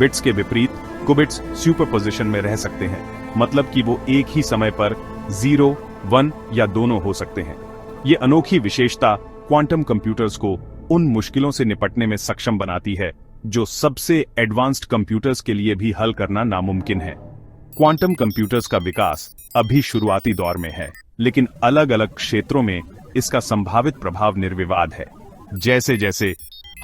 Bits के विपरीत कुबिट्स superposition में रह सकते हैं, मतलब कि वो एक ही समय पर 0, 1 या दोनों हो सकते हैं। ये अनोखी विशेषता क्वांटम कंप्यूटर्स को उन मुश्किलों से निपटने में सक्षम बनाती है जो सबसे एडवांस्ड कंप्यूटर्स के लिए भी हल करना नामुमकिन है। क्वांटम कंप्यूटर्स का विकास अभी शुरुआती दौर में है, लेकिन अलग अलग क्षेत्रों में इसका संभावित प्रभाव निर्विवाद है। जैसे जैसे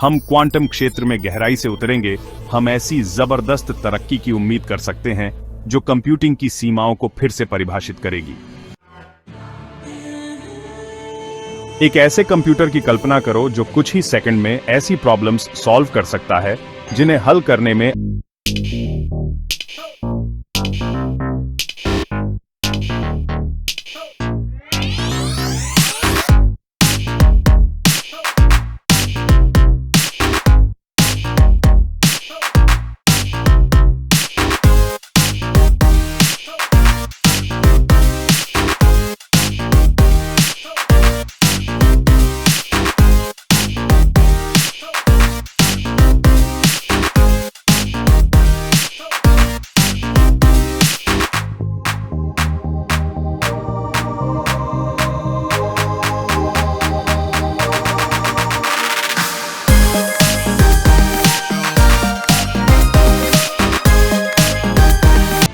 हम क्वांटम क्षेत्र में गहराई से उतरेंगे, हम ऐसी जबरदस्त तरक्की की उम्मीद कर सकते हैं जो कंप्यूटिंग की सीमाओं को फिर से परिभाषित करेगी। एक ऐसे कंप्यूटर की कल्पना करो जो कुछ ही सेकंड में ऐसी प्रॉब्लम्स सॉल्व कर सकता है जिन्हें हल करने में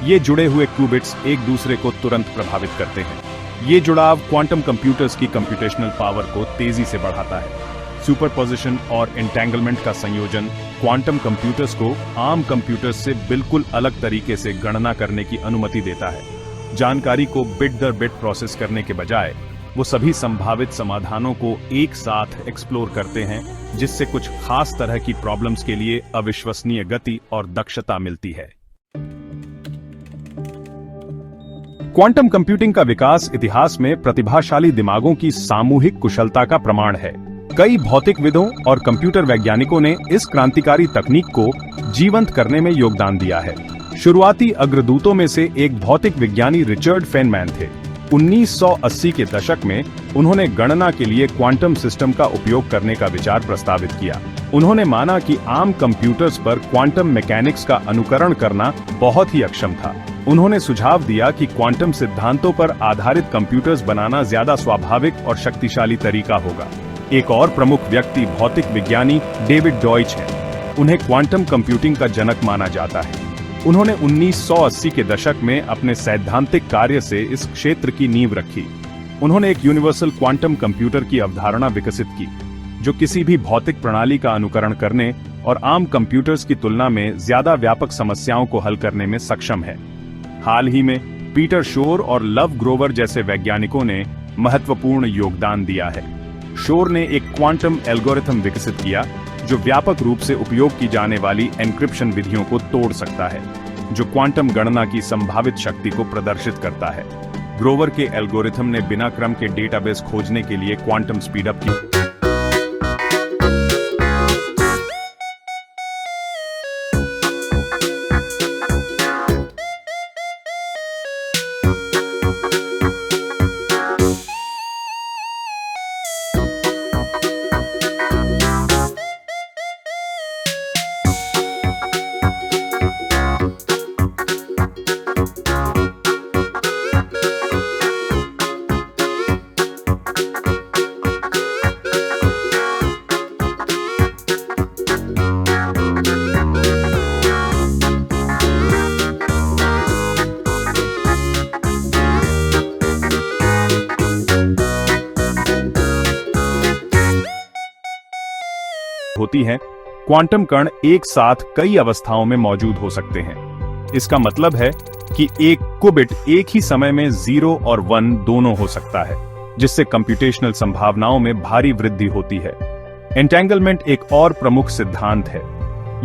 ये जुड़े हुए क्यूबिट्स एक दूसरे को तुरंत प्रभावित करते हैं। ये जुड़ाव क्वांटम कंप्यूटर्स की कंप्यूटेशनल पावर को तेजी से बढ़ाता है। सुपरपोजिशन और एंटेंगलमेंट का संयोजन क्वांटम कंप्यूटर्स को आम कंप्यूटर्स से बिल्कुल अलग तरीके से गणना करने की अनुमति देता है। जानकारी को बिट दर बिट प्रोसेस करने के बजाय वो सभी संभावित समाधानों को एक साथ एक्सप्लोर करते हैं, जिससे कुछ खास तरह की प्रॉब्लम्स के लिए अविश्वसनीय गति और दक्षता मिलती है। क्वांटम कंप्यूटिंग का विकास इतिहास में प्रतिभाशाली दिमागों की सामूहिक कुशलता का प्रमाण है। कई भौतिकविदों और कंप्यूटर वैज्ञानिकों ने इस क्रांतिकारी तकनीक को जीवंत करने में योगदान दिया है। शुरुआती अग्रदूतों में से एक भौतिक विज्ञानी रिचर्ड फेनमैन थे। 1980 के दशक में उन्होंने गणना के लिए क्वांटम सिस्टम का उपयोग करने का विचार प्रस्तावित किया। उन्होंने माना कि आम कंप्यूटर्स पर क्वांटम मैकेनिक्स का अनुकरण करना बहुत ही अक्षम था। उन्होंने सुझाव दिया कि क्वांटम सिद्धांतों पर आधारित कंप्यूटर्स बनाना ज्यादा स्वाभाविक और शक्तिशाली तरीका होगा। एक और प्रमुख व्यक्ति भौतिक विज्ञानी डेविड डॉयच हैं। उन्हें क्वांटम कंप्यूटिंग का जनक माना जाता है। उन्होंने 1980 के दशक में अपने सैद्धांतिक कार्य से इस क्षेत्र की नींव रखी। उन्होंने एक यूनिवर्सल क्वांटम कंप्यूटर की अवधारणा विकसित की, जो किसी भी भौतिक प्रणाली का अनुकरण करने और आम कंप्यूटर्स की तुलना में ज्यादा व्यापक समस्याओं को हल करने में सक्षम है। हाल ही में पीटर शोर और लव ग्रोवर जैसे वैज्ञानिकों ने महत्वपूर्ण योगदान दिया है। शोर ने एक क्वांटम एल्गोरिथम विकसित किया जो व्यापक रूप से उपयोग की जाने वाली एन्क्रिप्शन विधियों को तोड़ सकता है, जो क्वांटम गणना की संभावित शक्ति को प्रदर्शित करता है। ग्रोवर के एल्गोरिथम ने बिना क्रम के डेटाबेस खोजने के लिए क्वांटम स्पीडअप की होती हैं। क्वांटम कण एक साथ कई अवस्थाओं में मौजूद हो सकते हैं। इसका मतलब है कि एक कुबिट एक ही समय में 0 और 1 दोनों हो सकता है, जिससे कंप्यूटेशनल संभावनाओं में भारी वृद्धि होती है। एंटेंगलमेंट एक और प्रमुख सिद्धांत है।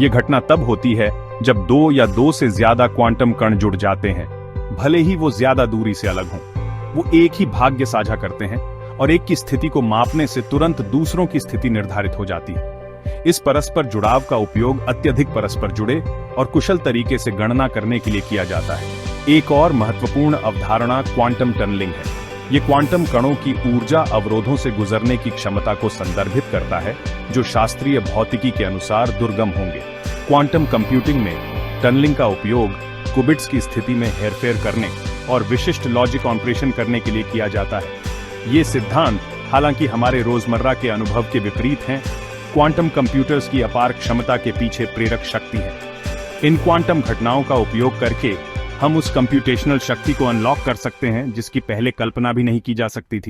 यह घटना तब होती है जब 2 या 2 से ज्यादा क्वांटम कण जुड़ जाते हैं, भले ही वो ज्यादा दूरी से अलग हों। वो एक ही भाग्य साझा करते हैं और एक की स्थिति को मापने से तुरंत दूसरों की स्थिति निर्धारित हो जाती है। इस परस्पर जुड़ाव का उपयोग अत्यधिक परस्पर जुड़े और कुशल तरीके से गणना करने के लिए किया जाता है। एक और महत्वपूर्ण अवधारणा क्वांटम टनलिंग है। ये क्वांटम कणों की ऊर्जा अवरोधों से गुजरने की क्षमता को संदर्भित करता है, जो शास्त्रीय भौतिकी के अनुसार दुर्गम होंगे। क्वांटम कंप्यूटिंग में टनलिंग का उपयोग कुबिट्स की स्थिति में हेरफेर करने और विशिष्ट लॉजिक ऑपरेशन करने के लिए किया जाता है। ये सिद्धांत हालांकि हमारे रोजमर्रा के अनुभव के विपरीत हैं, क्वांटम कंप्यूटर्स की अपार क्षमता के पीछे प्रेरक शक्ति है। इन क्वांटम घटनाओं का उपयोग करके हम उस कंप्यूटेशनल शक्ति को अनलॉक कर सकते हैं जिसकी पहले कल्पना भी नहीं की जा सकती थी।